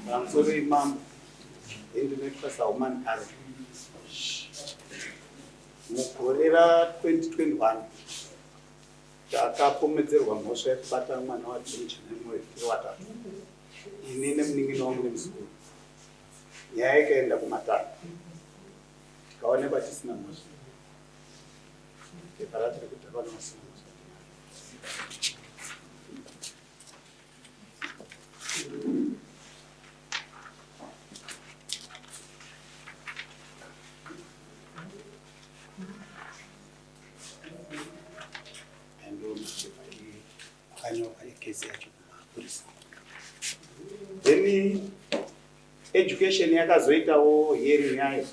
pamusoro imambo endinoitwa sahuman kare mugore ra2021 takapomedzerwa mhosva yekubata mwana waJohn watatu ini nemunin'ina wangu nemuzukuru. Nyaya ikaenda kumatano tikaonekwa tisina mhosva. Paratiri kuti takaona masina mhosva. Then education yakazoitawo hearing yayo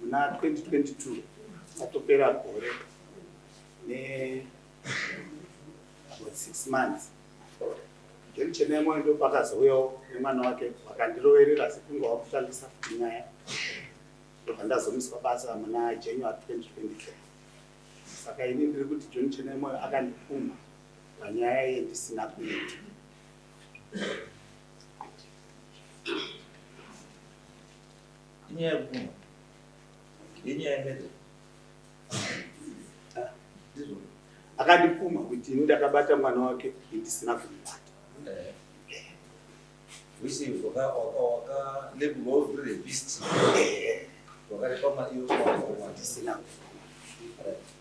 muna 2022 atopera gore ne about 6 months. John Chenemo ndo pakazouyawo nemwana wake vakandiroverera sekunge wakutangisa nyaya ndokandazomiswa basa muna January 2023. Saka ini ndiri kuti John Chenemo akandipfuma panyaya yendisina kuita. Inyaya kupfuma inyaya yemedha akandipfuma kuti ini ndakabata mwana wake ndisina kumubata. Wisi waka label of rapist wakati kama hiyo kwa Ndisina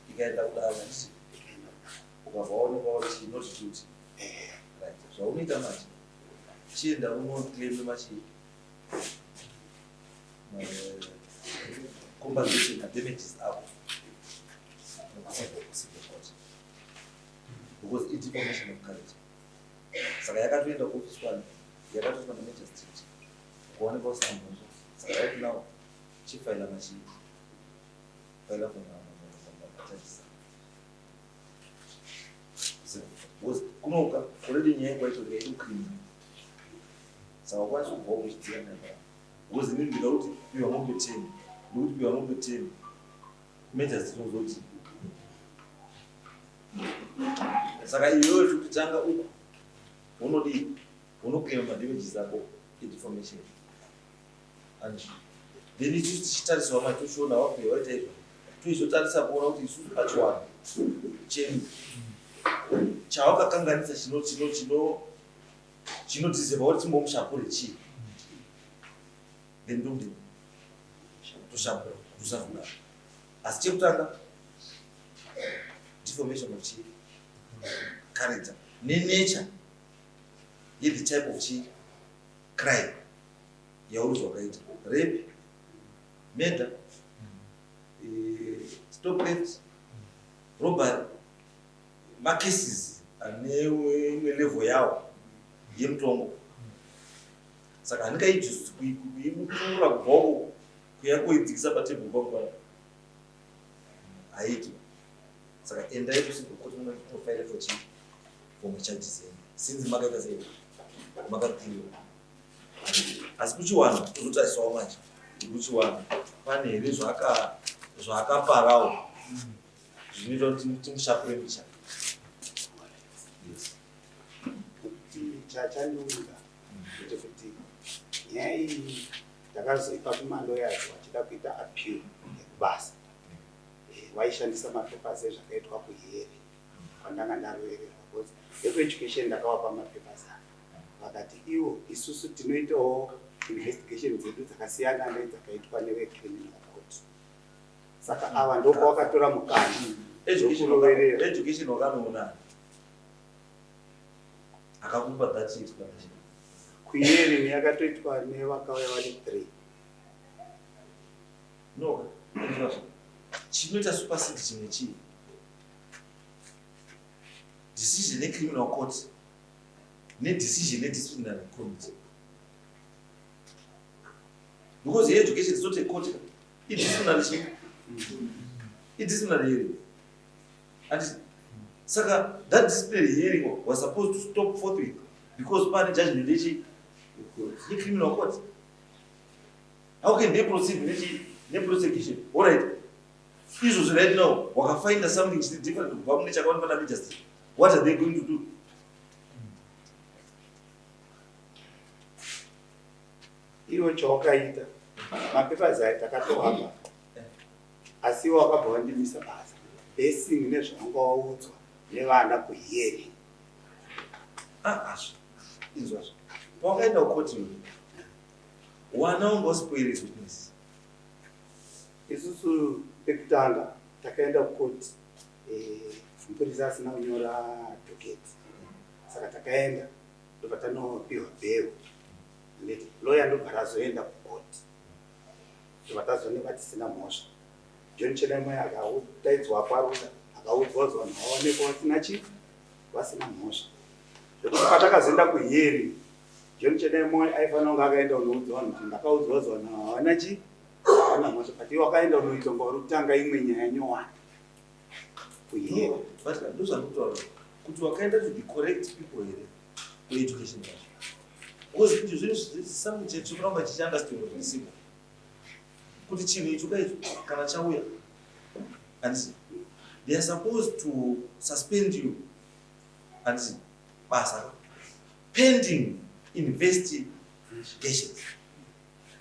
ikaenda kudala ukaona kwa not duty right so unaita machi chienda uno claim machi compensation na damages up because it's information of courage. Saka yakatoenda ku office one yakatoenda na major street kuone kwa sababu saka right now chief file machi file kwa was kunoka already nyaya kwaito le criminal sawa kwa sababu kuchitia na was nini without you are not team you are not team measures zozoti saka iyo tutanga uko unodi unokema damages zako information and then it just chitariswa wa matushona wapi waita hivyo tuizotarisa kuona kuti isu achwana cheni chawakakanganisa chinotizeva kuti timbomushapure chii then ndombi tushapura tusavuga asi chekutanga deformation of chii character nenature ye the type of chii crime yauri wakaita rape murder stop theft robbery macases ane level yawo yemutombo saka andikaijust kuimutura kubvoko kuyakuidzikisa patebhuru kwakwana haiti saka endai kusikuti munofaira for chief for charges since makaita sei makakliwa asi kuchiwana unotariswawo manje kuchiwana pane here zvakaparawo zvinoita kuti timushapure micha chachandiunga kuti nyaya iyi takazoipa kumaloyers vachida kuita appeal yekubasa vaishandisa mapepasi ezvakaitwa kuhere kwandanga ndarovererwa because ekueducation ndakavapa mapepasi vakati iwo isusu tinoitawo investigation dzedu dzakasiyana nedzakaitwa nevecriminal court saka ava ndokwavakatora mukana education wakanoona akakupa that explanation kuhearing yakatoitwa nevakauya vari 3 no chinoita supersede chimwe chii decision yecriminal court nedecision yedisciplinary committee because education is not a court disciplinary hearing and saka that disciplinary hearing was supposed to stop forthwith because pane judgment yechi criminal court. How can they proceed with the prosecution? All right, issues right now wakafind something different from nature justice. What are they going to do? iwe chawakaita mapepazi aya takatohamba asi wakabva wandimisa basa besingi nezvanga waudzwa nevana kuhearing. Izvazvo wakaenda kukoti yo wana wanga usipoere witness. Isusu pekutanga takaenda kukoti mupurisa asina kunyora doketi, saka takaenda ndobva tanopiwa bhero ndeti loya ndobva razoenda kukoti ndobva tazoonekwa tisina mhosva. John Chedamai akadaidzwa kwaruda akaudzwa kuti vanhu vaonekwa vasina chi vasina mhosva. Zvekuti patakazoenda kuhearing John Chedamai aifanira kunge akaenda unoudza vanhu kuti ndakaudzwa kuti vanhu havana chi havana mhosva, but iwe wakaenda unoita ngori kutanga imwe nyaya nyowani kuhearing. But ndozvandikutaura kuti wakaenda to the correct people here kueducation yacho, because kuti zvinhu zvisamu chetu kuramba chichiunderstand kuti simple kuti chinhu icho kaicho kana chauya and they are supposed to suspend you and basa pending investigations.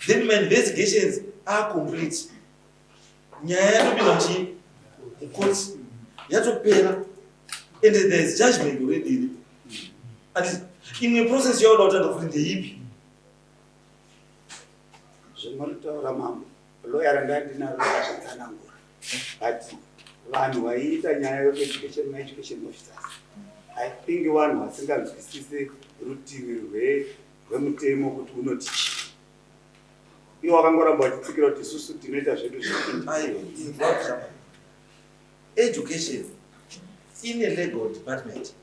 Then my investigations are complete. Nyaya yatopinda mukoti yatopera and there is judgment already. And imwe process yauda kutanga kuti ndeipi zvinotaura mambo loya randandinaro rakazvatsanangura but vanhu vaiita nyaya yeeducation maeducation officers I think vanhu vasinganzwisise rutivi rwemutemo kuti unoti chii. Iwo wakangoramba vachitsikira kuti isusu tinoita zvedu education in a legal department.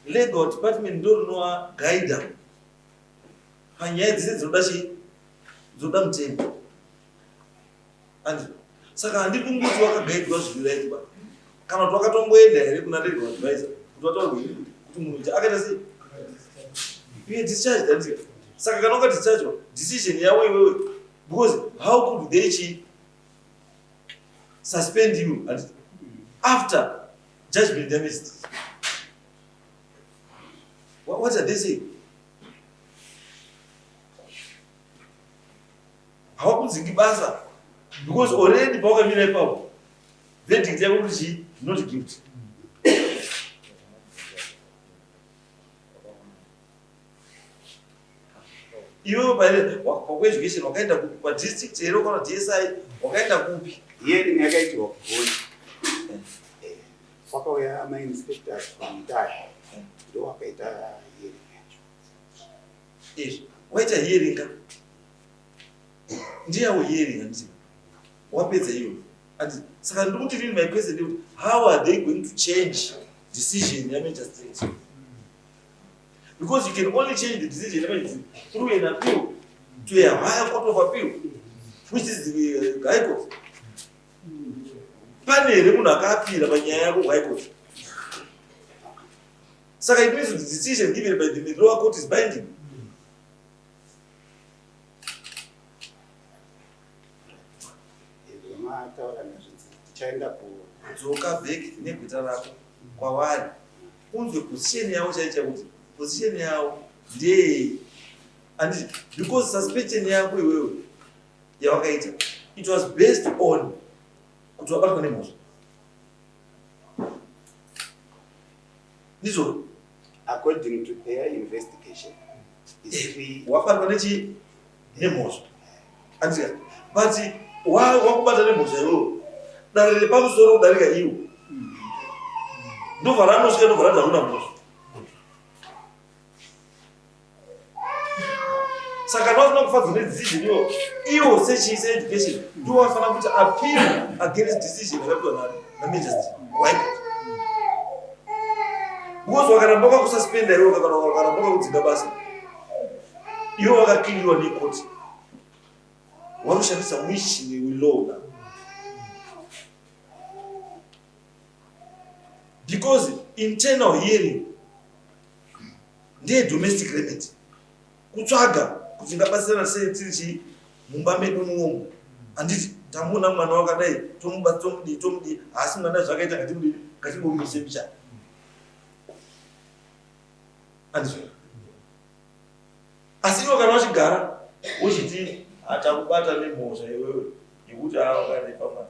Legal department ndo rinova guida panyaya dzese dzinoda mutemo. And saka handikungoti wakagaidwa zvinoitwa kana kuti wakatomboenda here kuna legal advisor kuti wataurwa kuti munhu akaita sei iye discharge danzika. Saka kana waka discharge decision yavo iwewe, because how could they suspend you and after judgment damages? What are they saying? Hawakudzingi basa because already pawakamira ipapo verdict yako kuti not guilty. Iwe pakueducation wakaenda kupi? Padistrict here kana DSI wakaenda kupi? hearing yakaitirwa kugoni kwakauya mainspectors pamutaya ndo wakaita hearing yacho. Waita hearing ka ndiyawo hearing handiti wapedza iyo and saka ndikuti really my question ndikuti how are they going to change decision yamagistrate? Because you can only change the decision yamagistrate through an appeal to a higher court of appeal, which is the High Court. Pane here munhu akaapira panyaya yako kuHigh Court. Saka it means the decision given by the lower court is binding. Mataura nezviti tichaenda kudzoka vheki negwita rako kwavari unzwe position yavo chaicha kuti position yavo ndeye handiti because suspension yako iwewe yawakaita it was based on kuti wabatwa nemhosva ndizvo according to their investigation wabatwa nemhosva handiti but wakubata nemhosva iwewe danho repamusoro kudarika iwo ndobva ranosvika ndobva radza runa mhosva. Saka ndosina kufadzwa nedecision iwo sechiisa education ndo wafanira kuti appeal against decision yakapiwa namagistrate High Court. Because wakaramba wakakususpenda iwe kana wakaramba wakakudzinga basa iwe wakakiliwa nekoti wanoshandisa muchini welaw now. Because internal hearing ndeye domestic remedy kutsvaga kuti ngabatsirana sei tiri mumba medu muomo handiti tamuna mwana wakadai tomudi asi mwana zvakaita ngatimbomise picha handizvo. Asi iwo kana wachigara achakubata nemhosva iwewe yekuti awakaneipa mwana.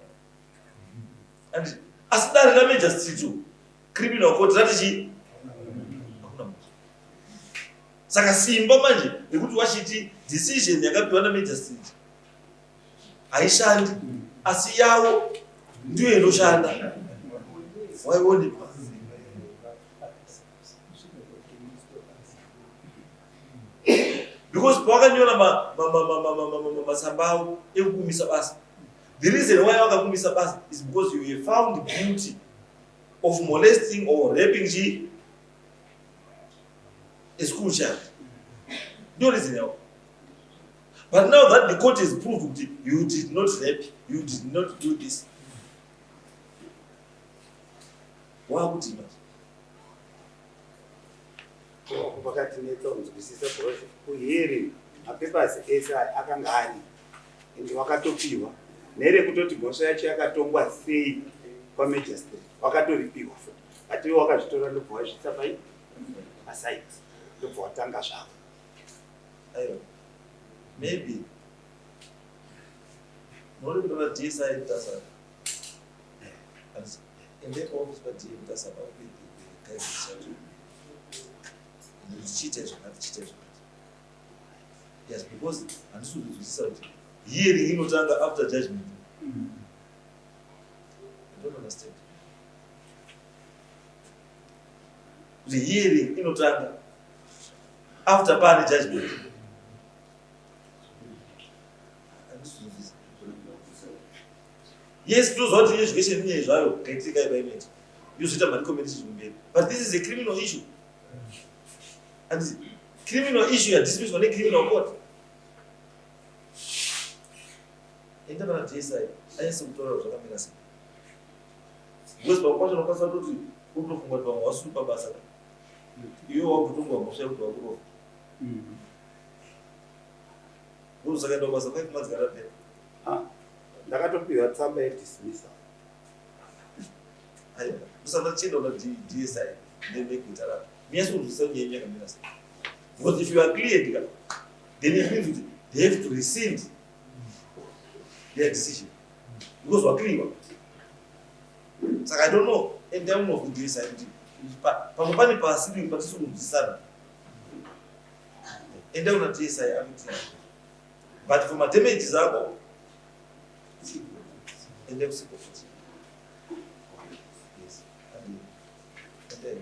And asidari ramajesty criminal court rati chii? Saka simba manje nekuti wachiti decision yakapiwa namajesty haishandi, asi yavo ndiyo inoshanda. Waioni? Because pawakanyora masambao ekukumisa basa. The reason why wakakumisa basa is because you were found guilty of molesting or raping a school child. No reason else. But now that the court has proved you did not rape, you did not do this, why would you not? Wakati neta unzwisisa project kuhearing mapapers ese akanga ari ende wakatopiwa nere kutoti mhosva yacho yakatongwa sei kwamagistrate wakatoripiwa futi ati wakazvitora ndobva wazvisa pai aside ndobva watanga zvako. Maybe not even DSI does in their office, but it does about the guys cheated. Yes, because and this will decide hearing in Otanga after judgment. I don't understand. The hearing in Otanga after party judgment. Yes, those what education is critical by me. You sit up and but this is a criminal issue. And the criminal issue are dismissed on a criminal court. In the DSI, I am some total of the because by question of Casado, who know from what was super bassa. You are putting on yourself to a group. Who's a kind of 5 months garage? Ndakatopiwa tsamba yedismissal. Aiwa, usanachienda na DSI, they make it around. Yes, we will send you a minister. Because if you are cleared, then it means they have to rescind their decision. Because we are clear. So I don't know, in terms of the DSI, Pamopani Passi, but soon the son. In terms of DSI, but for my damages, I go. And then, yes. And then